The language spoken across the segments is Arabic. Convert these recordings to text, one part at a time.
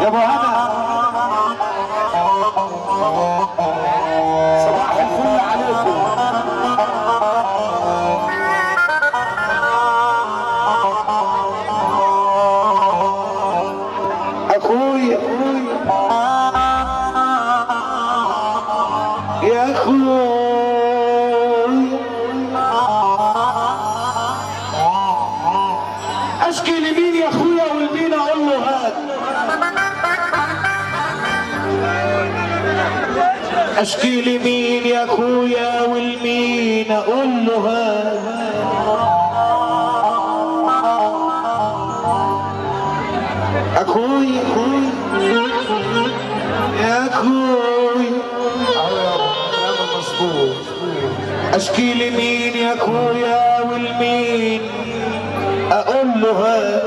يا ابو هنا صباح الفل عليكم. اخويا يا اخويا اشكي لمين يا اخويا والمين اقول له هات. اشكي لمين يا اخويا والمين اقول له هات. اخويا يا اخويا اشكي لمين يا اخويا والمين اقول له هات.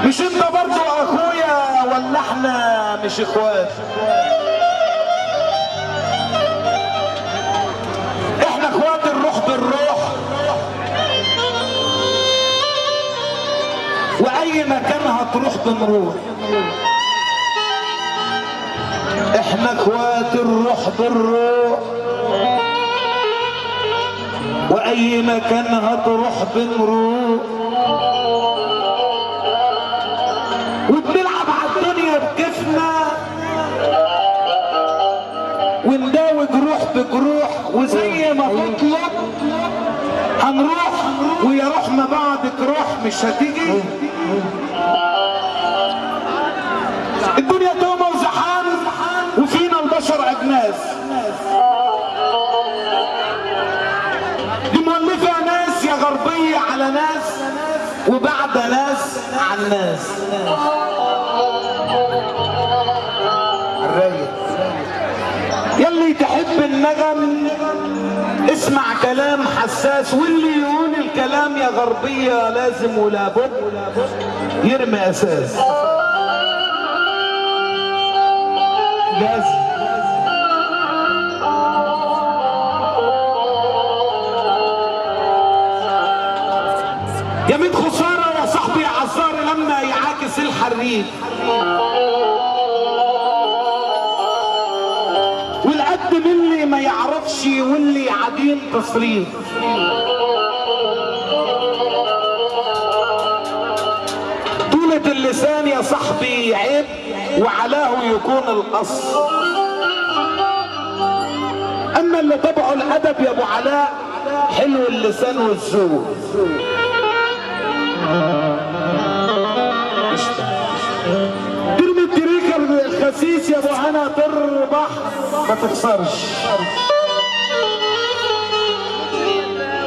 مش انت برضو اخويا ولا احنا مش اخوات؟ احنا اخوات الروح بالروح، واي مكان هتروح بنروح. احنا اخوات الروح بالروح، واي مكان هتروح بنروح. وبنلعب على الدنيا بكيفنا ونداوي جروح بجروح، وزي ما تطلب هنروح. ويا روح ما بعدك روح مش هتيجي. الدنيا دومة وزحام وفينا البشر اجناس. دي مولفة ناس يا غربية على ناس، وبعد ناس عن ناس. الرايق يلي تحب النغم اسمع كلام حساس، واللي يقول الكلام يا غربية لازم ولا بد يرمي اساس. لازم يا ميت خسارة يا صاحبي عزار لما يعاكس الحريف. والقد من اللي ما يعرفش واللي عديم تصريف. طولة اللسان يا صاحبي عيب وعلاه يكون القصر. اما اللي طبعه الادب يا ابو علاء حلو اللسان والذوق. ترمي التريكة الخسيس يا ابو هنا تربح ما تخسرش.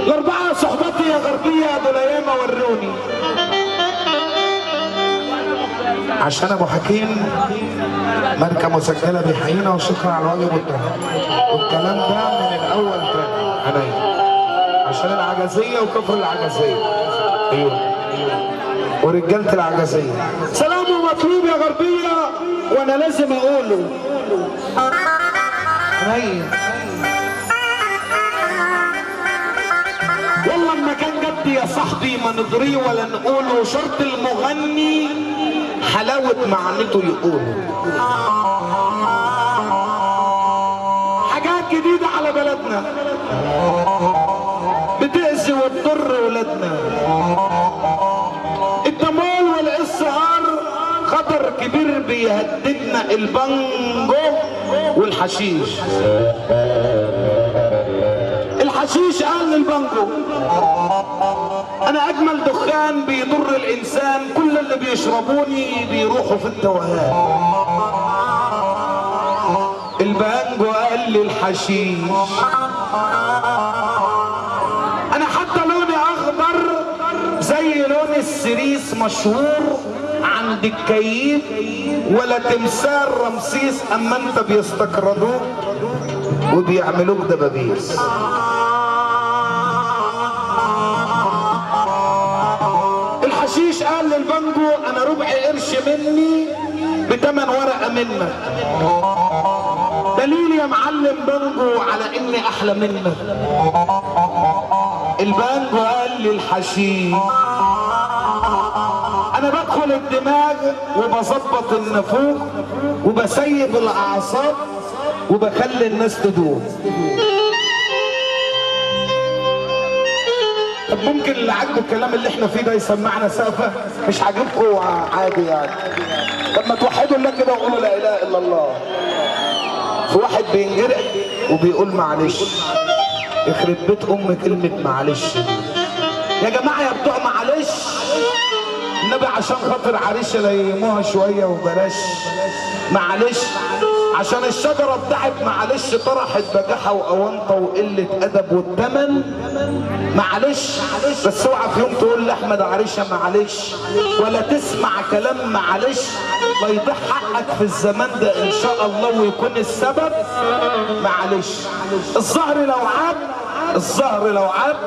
الاربعة صحبتي يا غربية ابو الايام وروني. عشان ابو حكيم ماركة مسجلة بيحيينا وشكرا على الواجب والكلام ده من الاول تاني عليا عشان العجزية وكفر العجزية. ايوه ورجالة العجزية. سلام مطلوب يا غربية وانا لازم اقوله. والله ما كان جد يا صاحبي ما ندريه ولا نقوله. شرط المغني حلاوة معنته يقوله. حاجات جديدة على بلدنا بتأذي وتضر ولادنا. الدمار والإسهار خطر كبير بيهددنا. البانجو والحشيش. الحشيش قال للبانجو انا اجمل دخان بيضر الانسان، كل اللي بيشربوني بيروحوا في التوهان. البانجو قال للحشيش انا حتى لوني اخضر زي لون السريس مشهور عند الكيف، ولا تمثال رمسيس اما انت بيستقردوك وبيعملوك دبابيس. الحشيش قال للبانجو انا ربع قرش مني بتمن ورقة منك. دليل يا معلم بانجو على اني احلى منك. البانجو قال لي الحشيش. انا بدخل الدماغ وبظبط النفوخ وبسيب الاعصاب وبخلي الناس تدوم. طب ممكن اللي عاجبه الكلام اللي احنا فيه ده يسمعنا سقفه؟ مش عاجبكم عادي يعني. طب ما توحدوا الله كده وقولوا لا اله الا الله. في واحد بينجرح وبيقول معلش. يخرب بيت ام كلمه معلش. يا جماعه يا بتوع معلش، النبي عشان خاطر عريشه ليموها شويه وبلاش معلش. عشان الشجره بتاعت معلش طرحت بجاحه واونطه وقله ادب والثمن معلش. بس اوعى في يوم تقول لاحمد عريشه معلش، ولا تسمع كلام معلش، لا يضيع حقك في الزمان ده ان شاء الله ويكون السبب معلش. الظهر لو عاب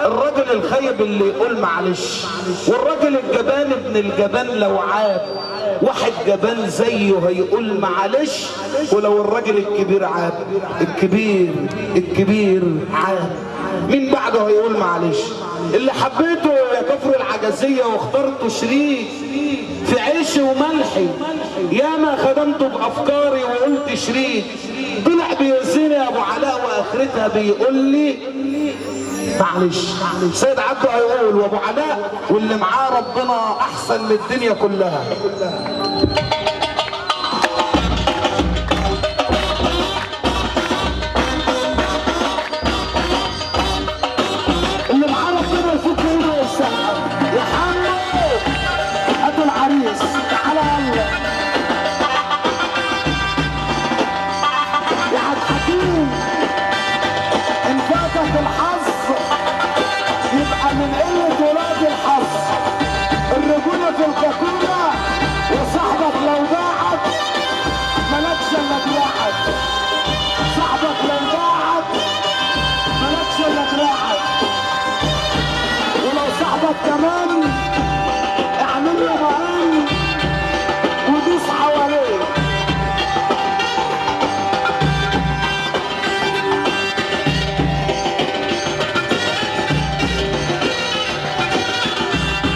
الراجل الخيب اللي يقول معلش، والراجل الجبان ابن الجبان لو عاب واحد جبان زيه هيقول معلش. ولو الراجل الكبير عاب، الكبير عاب، مين بعده هيقول معلش؟ اللي حبيته يا كفر العجزية واخترته شريك في عيشي وملحي، ياما خدمته بافكاري وقلت شريك، طلع بيزيني يا ابو علاء واخرتها بيقول لي معلش. سيد عبده هيقول وابو علاء واللي معاه ربنا احسن من الدنيا كلها. اللي معاه ربنا يفك ايده ويسقف. يا حمو هاتوا العريس تعالى يلا يا عبد الحكيم. ان فاتك الحظ يبقى من قلة ولاد الحظ. الرجولة في الكاكولا، وصاحبك لو ضاعت مالكش الا دراعك. صاحبك لو ضاعت مالكش الا دراعك. ولو صاحبك كمان اعمل له مقام ودوس حواليه.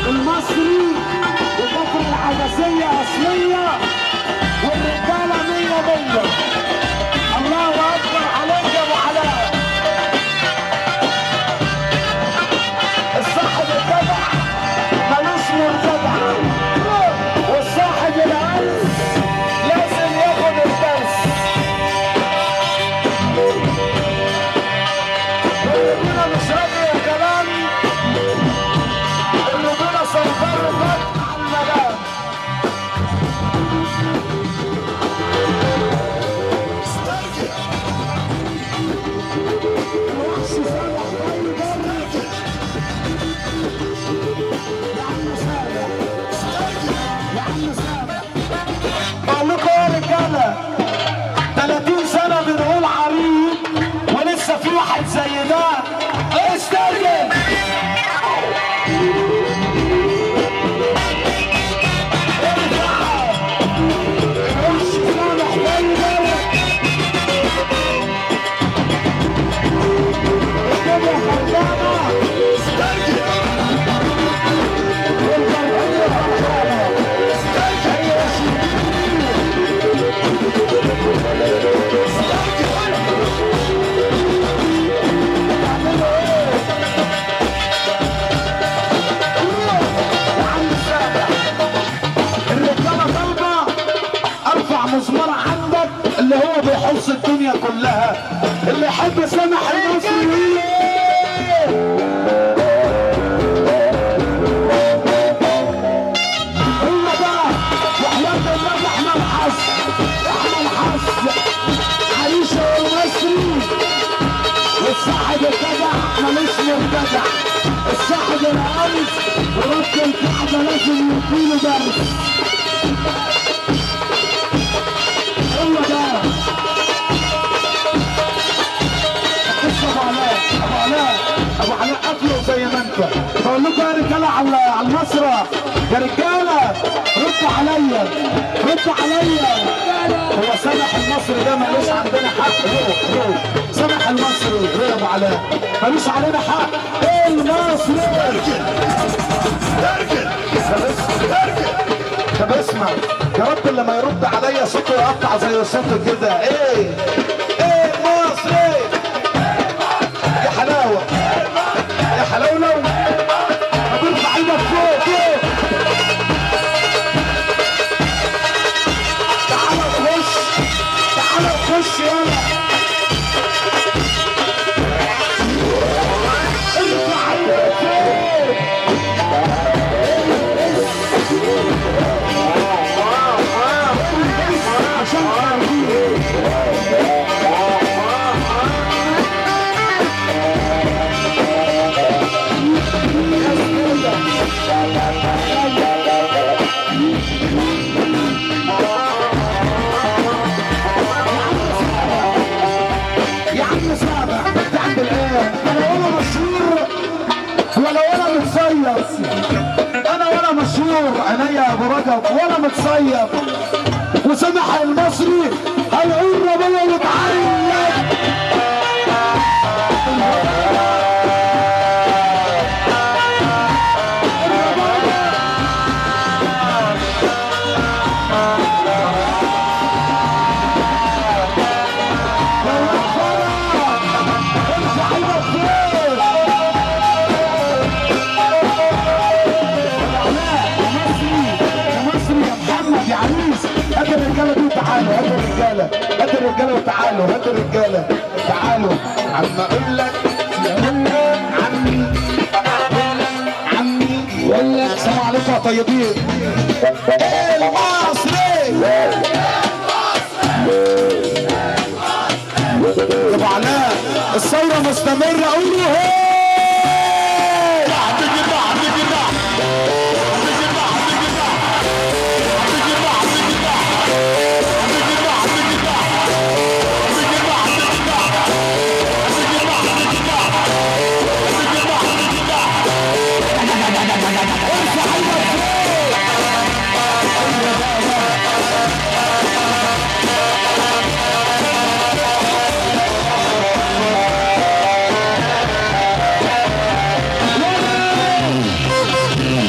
المصري وكفر العجزية أصلية والرجالة 100. الله أكبر عليك يا أبو علاء. الصاحب الجدع ملوش مرتدع، والصاحب العز لازم ياخد الدرس. الرجولة مش راضية كلام، الرجولة سيطرة فتح على الملام. الوحش سامح طيب يا عم سامح، يا عم سامح. بقول لكم يا رجالة 30 سنة بنقول عريض ولسه في واحد زي ده. استرجل مزمار عندك اللي هو بيحص الدنيا كلها. اللي يحب سامح المصري هو بقى وحياة الله. احنا الحظ عريشة والمصري، والصاحب الجدع ملوش مرتدع. الصاحب العريس ورب الكعبة لازم يديله درس. هو ده ابو علاء قتله زي ما انت. بقول لكم يا رجاله على المسرح، يا رجاله ردوا عليا. هو سامح المصري ده مالوش عندنا حق. روح سامح المصري يا ابو علاء مالوش علينا حق. المصري طب اسمع يا رب لما يرد عليا صوته يقطع زي صوته كده. ايه المصري يا حلاوه يا حلاوه لو هترفع ايدك فوق. تعالى خش يلا ارفع ايدك فوق. عشان يا عم سابع انت عند الايه؟ ولا مشهور ولا متصيف. انا ولا مشهور عينيا يا ابو رجب ولا متصيف. وسامح المصري هيقول ربنا وتعيط. هات الرجاله وتعالوا. هات الرجاله تعالوا. عم اقول لك عمي يقول لك السلام عليكم يا طيبين. المصري يا ابو علاء الثوره مستمره. قولوا